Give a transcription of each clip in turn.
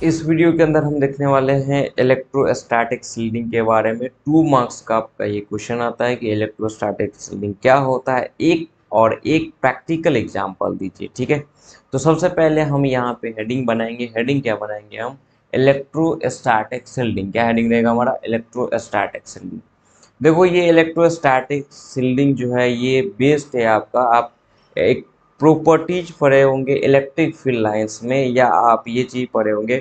इस वीडियो के अंदर हम देखने वाले हैं इलेक्ट्रोस्टैटिक शील्डिंग के बारे में। 2 मार्क्स का आपका ये क्वेश्चन आता है कि इलेक्ट्रोस्टैटिक शील्डिंग क्या होता है, एक प्रैक्टिकल एग्जांपल दीजिए। ठीक है, तो सबसे पहले हम यहाँ पे हेडिंग बनाएंगे। हेडिंग क्या बनाएंगे हम? Electrostatic shielding. क्या हेडिंग रहेगा हमारा? Electrostatic shielding. देखो, ये इलेक्ट्रोस्टैटिक शील्डिंग जो है ये बेस्ड है आपका, आप एक प्रॉपर्टीज पढ़े होंगे इलेक्ट्रिक फील्ड लाइंस में, या आप ये चीज पढ़े होंगे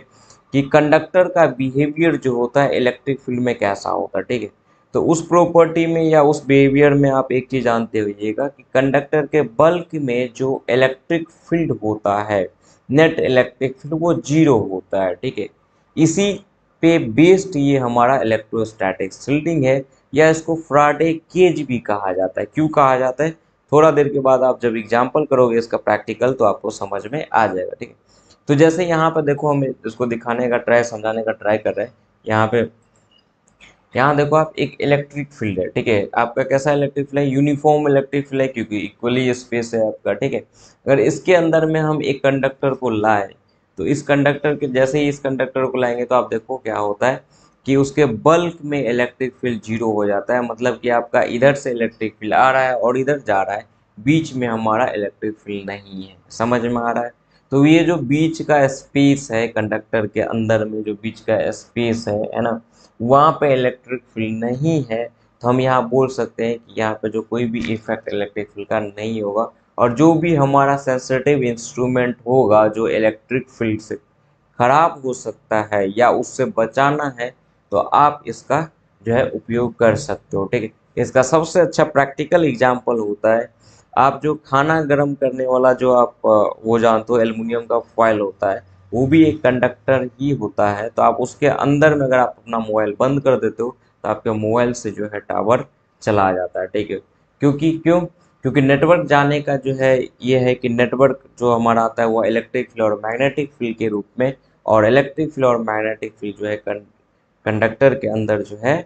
कि कंडक्टर का बिहेवियर जो होता है इलेक्ट्रिक फील्ड में कैसा होता है। ठीक है, तो उस प्रॉपर्टी में या उस बिहेवियर में आप एक चीज जानते होइएगा कि कंडक्टर के बल्क में जो इलेक्ट्रिक फील्ड होता है, नेट इलेक्ट्रिक फील्ड, वो जीरो होता है। ठीक है, इसी पे बेस्ड ये हमारा इलेक्ट्रोस्टैटिक शील्डिंग है, या इसको फ्राडे केज भी कहा जाता है। क्यों कहा जाता है? थोड़ा देर के बाद आप जब एग्जाम्पल करोगे इसका प्रैक्टिकल तो आपको समझ में आ जाएगा। ठीक है, तो जैसे यहाँ पर देखो, हम इसको दिखाने का ट्राई, समझाने का ट्राई कर रहे हैं। यहाँ पे, यहाँ देखो आप, एक इलेक्ट्रिक फील्ड है। ठीक है, आपका कैसा इलेक्ट्रिक फील्ड है? यूनिफॉर्म इलेक्ट्रिक फील्ड है, क्योंकि इक्वली स्पेस है आपका। ठीक है, अगर इसके अंदर में हम एक कंडक्टर को लाए, तो इस कंडक्टर के जैसे ही इस कंडक्टर को लाएंगे तो आप देखो क्या होता है कि उसके बल्क में इलेक्ट्रिक फील्ड जीरो हो जाता है। मतलब कि आपका इधर से इलेक्ट्रिक फील्ड आ रहा है और इधर जा रहा है, बीच में हमारा इलेक्ट्रिक फील्ड नहीं है। समझ में आ रहा है? तो ये जो बीच का स्पेस है कंडक्टर के अंदर में, जो बीच का स्पेस है ना, वहाँ पे इलेक्ट्रिक फील्ड नहीं है। तो हम यहाँ बोल सकते हैं कि यहाँ पे जो कोई भी इफेक्ट इलेक्ट्रिक फील्ड का नहीं होगा, और जो भी हमारा सेंसिटिव इंस्ट्रूमेंट होगा जो इलेक्ट्रिक फील्ड से खराब हो सकता है या उससे बचाना है, तो आप इसका जो है उपयोग कर सकते हो। ठीक है, इसका सबसे अच्छा प्रैक्टिकल एग्जाम्पल होता है, आप जो खाना गर्म करने वाला जो आप वो जानते हो, एल्युमिनियम का फॉयल होता है, वो भी एक कंडक्टर ही होता है। तो आप उसके अंदर में अगर आप अपना मोबाइल बंद कर देते हो तो आपके मोबाइल से जो है टावर चला जाता है। ठीक है, क्योंकि नेटवर्क जाने का जो है ये है कि नेटवर्क जो हमारा आता है वो इलेक्ट्रिक फील्ड और मैग्नेटिक फील्ड के रूप में, और इलेक्ट्रिक फील्ड और मैग्नेटिक फील्ड जो है कंडक्टर के अंदर जो है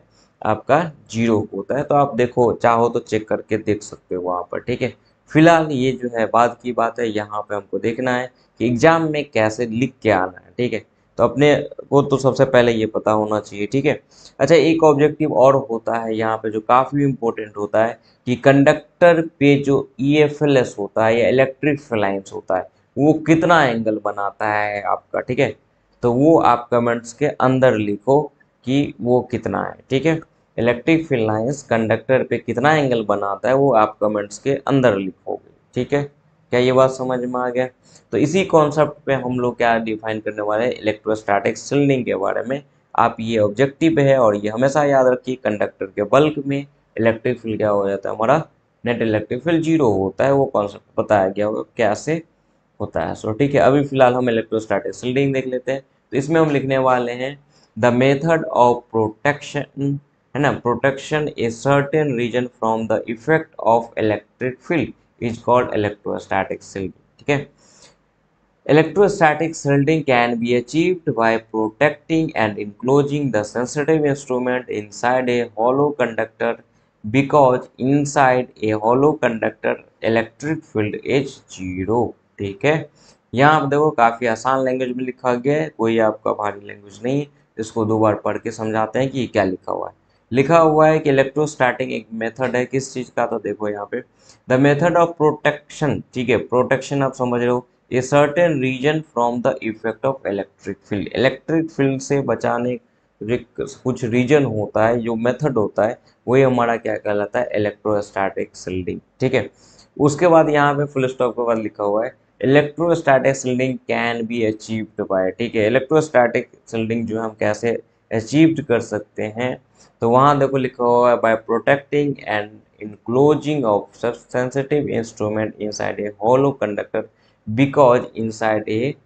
आपका जीरो होता है। तो आप देखो, चाहो तो चेक करके देख सकते हो वहाँ पर। ठीक है, फिलहाल ये जो है बाद की बात है, यहाँ पे हमको देखना है कि एग्जाम में कैसे लिख के आना है। ठीक है, तो अपने को तो सबसे पहले ये पता होना चाहिए। ठीक है, अच्छा, एक ऑब्जेक्टिव और होता है यहाँ पे जो काफ़ी इम्पोर्टेंट होता है कि कंडक्टर पे जो EFLS होता है या इलेक्ट्रिक फ्लाइंस होता है, वो कितना एंगल बनाता है आपका। ठीक है, तो वो आप कमेंट्स के अंदर लिखो कि वो कितना है। ठीक है, इलेक्ट्रिक फील्ड लाइंस कंडक्टर पे कितना एंगल बनाता है वो आप कमेंट्स के अंदर लिखोगे। ठीक है, क्या ये बात समझ में आ गया? तो इसी कॉन्सेप्ट पे हम लोग क्या डिफाइन करने वाले हैं, इलेक्ट्रोस्टैटिक शील्डिंग के बारे में। आप ये ऑब्जेक्टिव है और ये हमेशा याद रखिए, कंडक्टर के बल्क में इलेक्ट्रिक फील्ड क्या हो जाता है हमारा? नेट इलेक्ट्रिक फील्ड जीरो होता है। वो कॉन्सेप्ट बताया गया होगा कैसे होता है। सो ठीक है, अभी फिलहाल हम इलेक्ट्रोस्टैटिक शील्डिंग देख लेते हैं। तो इसमें हम लिखने वाले हैं द मेथड ऑफ प्रोटेक्शन, है ना, protection a certain region from the effect of electric field is called electrostatic shielding. ठीक है, electrostatic shielding can be achieved by protecting and enclosing the sensitive instrument inside a hollow conductor, because inside a hollow conductor electric field is zero। ठीक है, यहाँ आप देखो काफ़ी आसान language में लिखा गया है, कोई आपका भारी लैंग्वेज नहीं है। इसको दो बार पढ़ के समझाते हैं कि ये क्या लिखा हुआ है। लिखा हुआ है कि इलेक्ट्रोस्टैटिक एक मेथड है किस चीज़ का, तो देखो यहाँ पे द मेथड ऑफ प्रोटेक्शन। ठीक है, प्रोटेक्शन आप समझ रहे हो, a certain region from the effect of electric field. Electric field से बचाने कुछ रीजन होता है, जो मेथड होता है वही हमारा क्या कहलाता है? Electrostatic shielding. ठीक है, उसके बाद यहाँ पे फुल स्टॉप के बाद लिखा हुआ है electrostatic shielding can be achieved by. ठीक है, इलेक्ट्रोस्टैटिक शील्डिंग जो हम कैसे अचीव्ड कर सकते हैं, तो वहाँ देखो लिखा हुआ है by protecting and enclosing of such sensitive instrument inside a hollow conductor, because inside a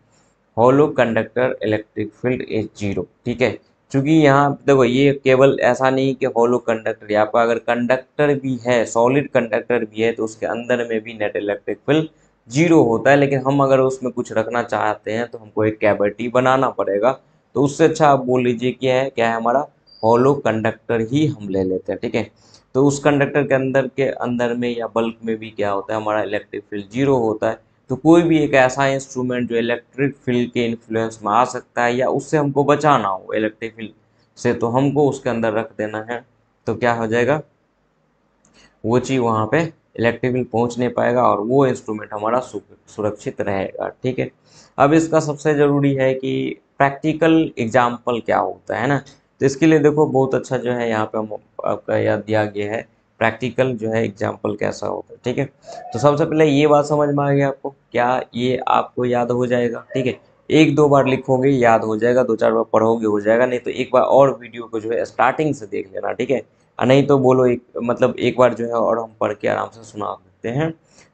hollow conductor electric field is zero। ठीक है, क्योंकि यहाँ देखो ये केवल ऐसा नहीं कि hollow कंडक्टर, यहाँ पर अगर कंडक्टर भी है, सॉलिड कंडक्टर भी है, तो उसके अंदर में भी नेट इलेक्ट्रिक फील्ड जीरो होता है। लेकिन हम अगर उसमें कुछ रखना चाहते हैं तो हमको एक कैविटी बनाना पड़ेगा। तो उससे अच्छा आप बोल लीजिए क्या है हमारा? हॉलो कंडक्टर ही हम ले लेते हैं। ठीक है, तो उस कंडक्टर के अंदर में या बल्क में भी क्या होता है? हमारा इलेक्ट्रिक फील्ड जीरो होता है। तो कोई भी एक ऐसा इंस्ट्रूमेंट जो इलेक्ट्रिक फील्ड के इन्फ्लुएंस में आ सकता है या उससे हमको बचाना हो इलेक्ट्रिक फील्ड से, तो हमको उसके अंदर रख देना है। तो क्या हो जाएगा, वो चीज़ वहाँ पे इलेक्ट्रिक फील्ड पहुँच नहीं पाएगा और वो इंस्ट्रूमेंट हमारा सुरक्षित रहेगा। ठीक है। अब इसका सबसे ज़रूरी है कि प्रैक्टिकल एग्जाम्पल क्या होता है ना। तो इसके लिए देखो बहुत अच्छा जो है यहाँ पे हम आपका याद दिया गया है, प्रैक्टिकल जो है एग्जाम्पल कैसा होता है। ठीक है। तो सबसे पहले ये बात समझ में आ गई आपको, क्या ये आपको याद हो जाएगा। ठीक है। एक दो बार लिखोगे याद हो जाएगा, दो चार बार पढ़ोगे हो जाएगा, नहीं तो एक बार और वीडियो को जो है स्टार्टिंग से देख लेना। ठीक है। नहीं तो बोलो एक मतलब एक बार जो है और हम पढ़ के आराम से सुना देते हैं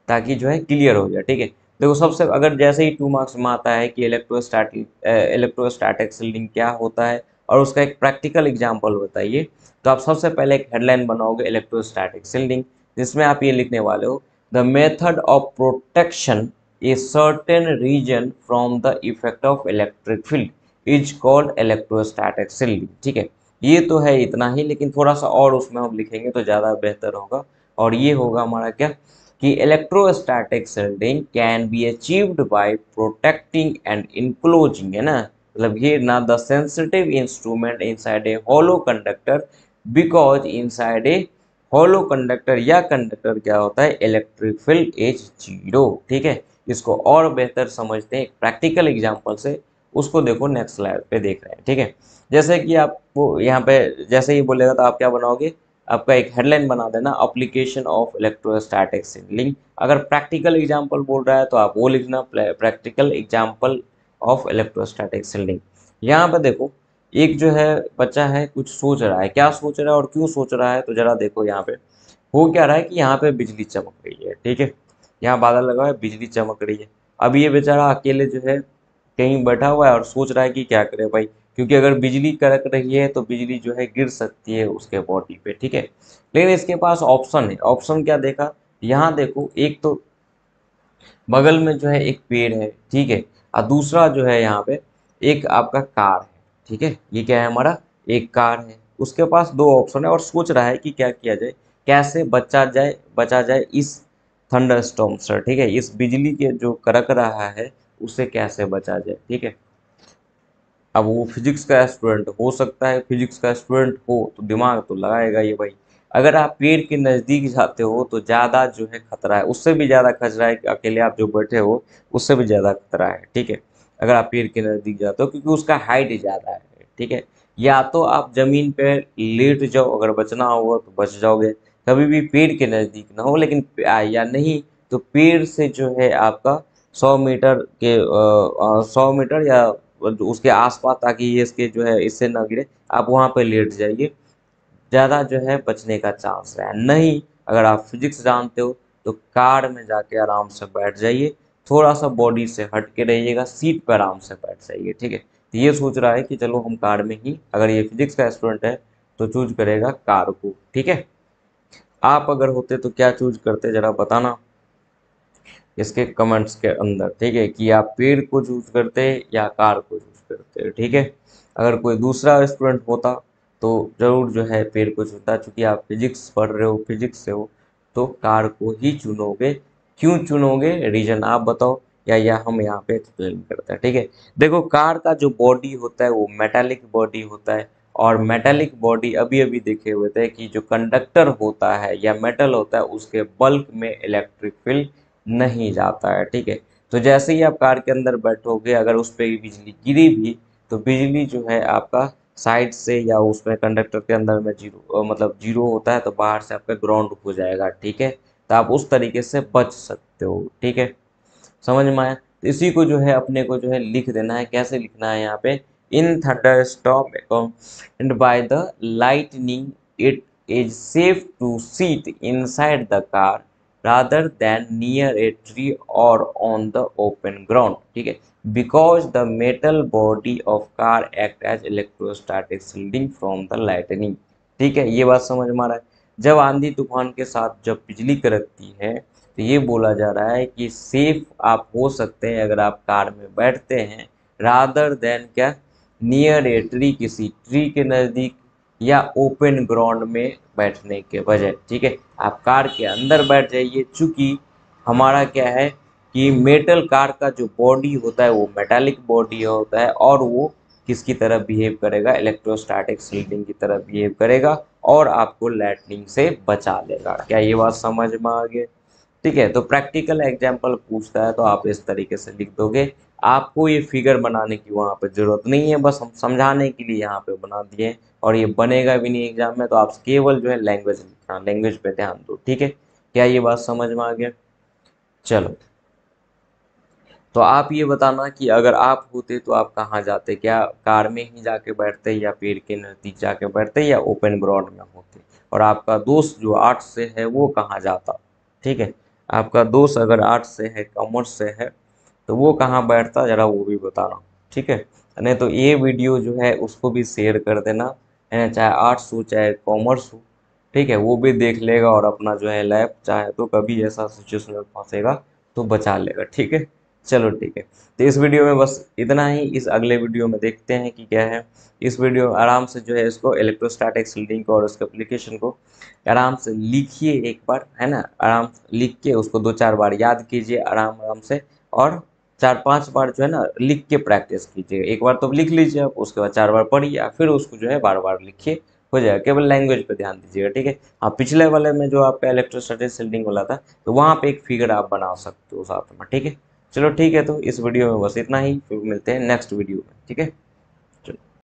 ताकि जो है क्लियर हो जाए। ठीक है। देखो सबसे अगर जैसे ही 2 मार्क्स में आता है कि इलेक्ट्रोस्टैटिक शील्डिंग क्या होता है और उसका एक प्रैक्टिकल एग्जाम्पल बताइए, तो आप सबसे पहले एक हेडलाइन बनाओगे इलेक्ट्रोस्टैटिक शील्डिंग, जिसमें आप ये लिखने वाले हो, the method of protection a certain region from the effect of electric field is called electrostatic shielding. ठीक है। ये तो है इतना ही, लेकिन थोड़ा सा और उसमें हम लिखेंगे तो ज़्यादा बेहतर होगा। और ये होगा हमारा क्या, कि electrostatic shielding can be achieved by protecting and enclosing, है ना, मतलब ये ना the sensitive instrument inside a hollow conductor, because inside a hollow conductor या कंडक्टर क्या होता है, इलेक्ट्रिक फील्ड इज जीरो। ठीक है। इसको और बेहतर समझते हैं प्रैक्टिकल एग्जांपल से, उसको देखो नेक्स्ट स्लाइड पे देख रहे हैं। ठीक है। जैसे कि आपको यहाँ पे जैसे ही बोलेगा तो आप क्या बनाओगे, आपका एक हेडलाइन बना देना, एप्लीकेशन ऑफ इलेक्ट्रोस्टैटिक शील्डिंग। अगर प्रैक्टिकल एग्जांपल बोल रहा है तो आप वो लिखना, practical example of electrostatic shielding. यहाँ पे देखो एक जो है बच्चा है कुछ सोच रहा है, क्या सोच रहा है और क्यों सोच रहा है, तो जरा देखो यहाँ पे हो क्या रहा है कि यहाँ पे बिजली चमक रही है। ठीक है। यहाँ बादल लगा हुआ है, बिजली चमक रही है। अब ये बेचारा अकेले जो है कहीं बैठा हुआ है और सोच रहा है कि क्या करे भाई, क्योंकि अगर बिजली कड़क रही है तो बिजली जो है गिर सकती है उसके बॉडी पे। ठीक है। लेकिन इसके पास ऑप्शन है, ऑप्शन क्या देखा, यहाँ देखो एक तो बगल में जो है एक पेड़ है। ठीक है। और दूसरा जो है यहाँ पे एक आपका कार है। ठीक है। ये क्या है हमारा, एक कार है, उसके पास दो ऑप्शन है और सोच रहा है कि क्या किया जाए, कैसे बचा जाए इस थंडर स्टॉर्म से। ठीक है। इस बिजली के जो कड़क रहा है उससे कैसे बचा जाए। ठीक है। अब वो फिजिक्स का स्टूडेंट हो सकता है, फिजिक्स का स्टूडेंट हो तो दिमाग तो लगाएगा ये भाई। अगर आप पेड़ के नज़दीक जाते हो तो ज़्यादा जो है खतरा है, उससे भी ज़्यादा खतरा है कि अकेले आप जो बैठे हो उससे भी ज़्यादा खतरा है। ठीक है। अगर आप पेड़ के नज़दीक जाते हो क्योंकि उसका हाइट ज़्यादा है। ठीक है। या तो आप ज़मीन पे लेट जाओ, अगर बचना होगा तो बच जाओगे, कभी भी पेड़ के नज़दीक ना हो। लेकिन या नहीं तो पेड़ से जो है आपका 100 मीटर के 100 मीटर या उसके आसपास, ताकि ये इसके जो है इससे ना गिरे, आप वहाँ पे लेट जाइए, ज़्यादा जो है बचने का चांस है। नहीं अगर आप फिजिक्स जानते हो तो कार में जाके आराम से बैठ जाइए, थोड़ा सा बॉडी से हट के रहिएगा, सीट पर आराम से बैठ जाइए। ठीक है। तो ये सोच रहा है कि चलो हम कार में ही, अगर ये फिजिक्स का स्टूडेंट है तो चूज करेगा कार को। ठीक है। आप अगर होते तो क्या चूज करते जरा बताना इसके कमेंट्स के अंदर। ठीक है। कि आप पेड़ को चूज करते या कार को चूज करते। ठीक है। अगर कोई दूसरा स्टूडेंट होता तो जरूर जो है पेड़ को चुनता, चूंकि आप फिजिक्स पढ़ रहे हो, फिजिक्स से हो, तो कार को ही चुनोगे। क्यों चुनोगे, रीजन आप बताओ, या हम यहाँ पे एक्सप्लेन करते हैं। ठीक है। देखो कार का जो बॉडी होता है वो मेटालिक बॉडी होता है, और मेटालिक बॉडी अभी अभी देखे हुए थे कि जो कंडक्टर होता है या मेटल होता है उसके बल्क में इलेक्ट्रिक फील्ड नहीं जाता है। ठीक है। तो जैसे ही आप कार के अंदर बैठोगे, अगर उस पर बिजली गिरी भी तो बिजली जो है आपका साइड से या उसमें कंडक्टर के अंदर में जीरो मतलब जीरो होता है तो बाहर से आपका ग्राउंड हो जाएगा। ठीक है। तो आप उस तरीके से बच सकते हो। ठीक है। समझ में आया। तो इसी को जो है अपने को जो है लिख देना है, कैसे लिखना है यहाँ पे, in thunderstorm and by the lightning it is safe to seat inside the car rather than near a tree or on the open ground। ठीक है। because the metal body of car act as electrostatic shielding from the lightning। ठीक है। ये बात समझ में आ रहा है। जब आंधी तूफान के साथ जब बिजली कड़कती है तो ये बोला जा रहा है कि सेफ आप हो सकते हैं अगर आप कार में बैठते हैं, रादर देन क्या, नियर ए ट्री, किसी ट्री के नज़दीक, या ओपन ग्राउंड में बैठने के बजाय। ठीक है। आप कार के अंदर बैठ जाइए, चूंकि हमारा क्या है कि मेटल कार का जो बॉडी होता है वो मेटालिक बॉडी होता है और वो किसकी तरह बिहेव करेगा, इलेक्ट्रोस्टैटिक शील्डिंग की तरह बिहेव करेगा और आपको लाइटनिंग से बचा लेगा। क्या ये बात समझ में आ गई? ठीक है, तो प्रैक्टिकल एग्जाम्पल पूछता है तो आप इस तरीके से लिख दोगे। आपको ये फिगर बनाने की वहाँ पे जरूरत नहीं है, बस हम समझाने के लिए यहाँ पे बना दिए और ये बनेगा भी नहीं एग्जाम में, तो आप केवल जो है लैंग्वेज लिखना, लैंग्वेज पे ध्यान दो। ठीक है, क्या ये बात समझ में आ गया? चलो, तो आप ये बताना कि अगर आप होते तो आप कहाँ जाते, क्या कार में ही जाके बैठते या पेड़ के नज़दीक जाके बैठते या ओपन ग्राउंड में होते, और आपका दोस्त जो आर्ट्स से है वो कहाँ जाता। ठीक है, आपका दोस्त अगर आर्ट्स से है, कॉमर्स से है, तो वो कहाँ बैठता ज़रा वो भी बताना। ठीक है, नहीं तो ये वीडियो जो है उसको भी शेयर कर देना, है ना, चाहे आर्ट्स हो चाहे कॉमर्स हो। ठीक है, वो भी देख लेगा और अपना जो है लैब चाहे तो कभी ऐसा सिचुएशन में फंसेगा तो बचा लेगा। ठीक है, चलो ठीक है, तो इस वीडियो में बस इतना ही। इस अगले वीडियो में देखते हैं कि क्या है। इस वीडियो आराम से जो है इसको इलेक्ट्रोस्टैटिक शील्डिंग को और उसके एप्लीकेशन को आराम से लिखिए एक बार, है ना, आराम से लिख के उसको 2-4 बार याद कीजिए आराम आराम से, और 4-5 बार जो है ना लिख के प्रैक्टिस कीजिए। एक बार तो लिख लीजिए आप, उसके बाद 4 बार पढ़िए, फिर उसको जो है बार बार लिखिए, हो जाएगा। केवल लैंग्वेज पे ध्यान दीजिएगा। ठीक है, हाँ, पिछले वाले में जो आपका इलेक्ट्रोस्टैटिक शील्डिंग वाला था, तो वहाँ पे एक फिगर आप बना सकते हो साथ में। ठीक है, चलो ठीक है, तो इस वीडियो में बस इतना ही, फिर मिलते हैं नेक्स्ट वीडियो में। ठीक है।